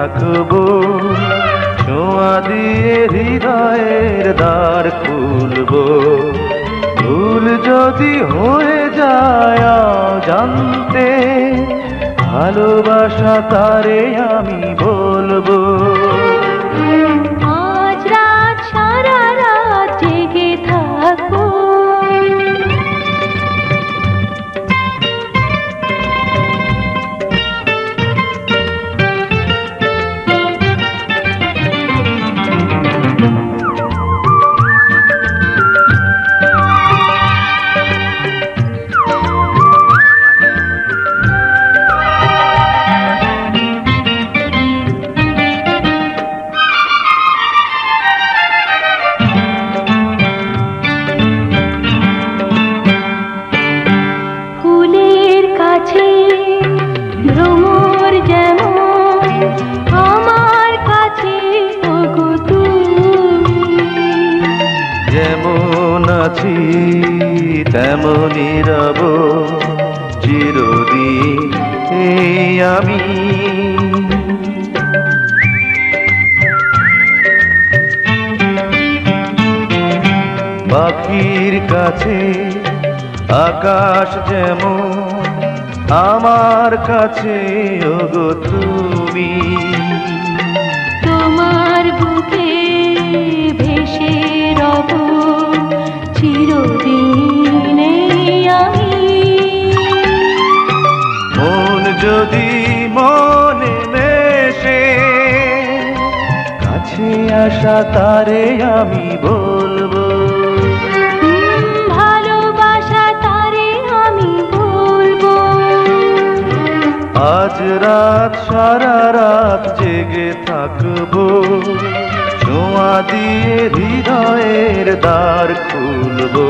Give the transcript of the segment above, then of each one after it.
থাকবো, ছোঁয়া দিয়ে হৃদয়ের দ্বার খুলবো। ভুল যদি হয়ে যায় জানতে, ভালোবাসা তারে আমি বলবো। আজ রাত সারা রাত জেগে থাকবো, ভ্রমর যেমন আমার কাছে ওগো তুমি। যেমন আছি তেমনই রব চিরদিন এই আমি। পাখির কাছে আকাশ যেমন আমার কাছে ওগো তুমি। তোমার বুকে ভেসে রব চিরদিন আমি। মন যদি মনে মেশে, কাছে আসা তারে আমি বলবো। ভালোবাসা তারে আমি বলবো। আজ রাত সারা রাত জেগে থাকবো, ছোঁয়া দিয়ে হৃদয়ের দ্বার খুলবো।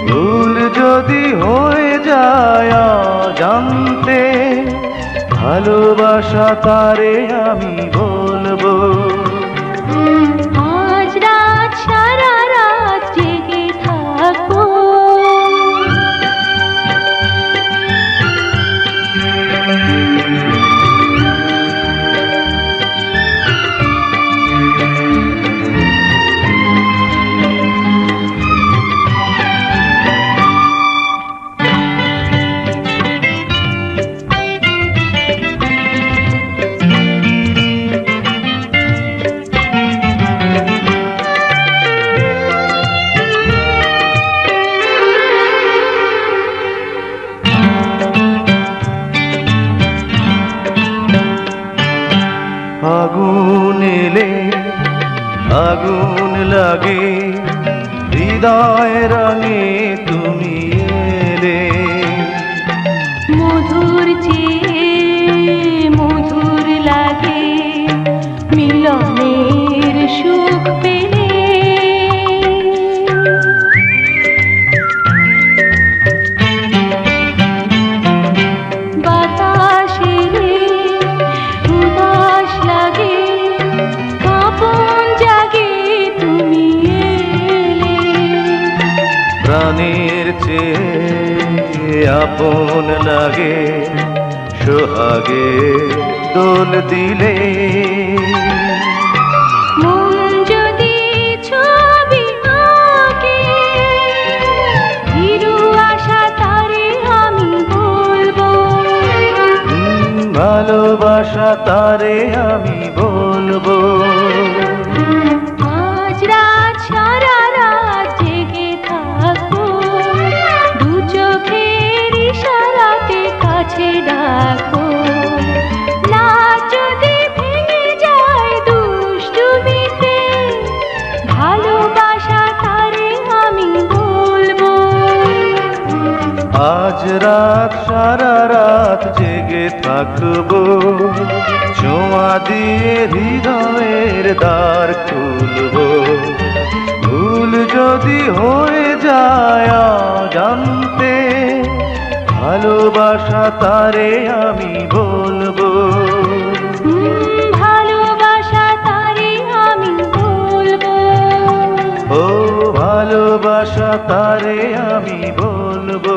ভুল যদি হয়ে যায় জানতে, ভালোবাসা তারে আমি বলবো। আজ রাত সারা রাত জেগে থাকবো, আগুন এলে আগুন লাগে, হৃদয় রঙে তুমি এলে। মধুর চেয়ে মধুর লাগে মিলনের সুখ পেলে। বাতাস এলে উদাস লাগে, কাঁপন জাগে তুমি এলে। প্রাণের চেয়ে আপন লাগে, সোহাগে দোল দিলে। মন যদি ছবি আঁকে, হিরু আশা তারে আমি বলবো। ভালোবাসা তারে আমি বলবো। আজ রাত সারা রাত জেগে থাকবো, দু চোখের ইশারাতে কাছে ডাকবো। না যদি ভেঙে যায় দুষ্টুমিতে, ভালোবাসা তারে আমি বলবো। আজ রাত সারা রাত জেগে থাকবো, ছোঁয়া দিয়ে হৃদয়ের দ্বার খুলবো। ভুল যদি হয়ে যায় জানতে, ভালোবাসা তারে আমি বলবো। ভালোবাসা তারে আমি বলবো। ও ভালোবাসা তারে আমি বলবো।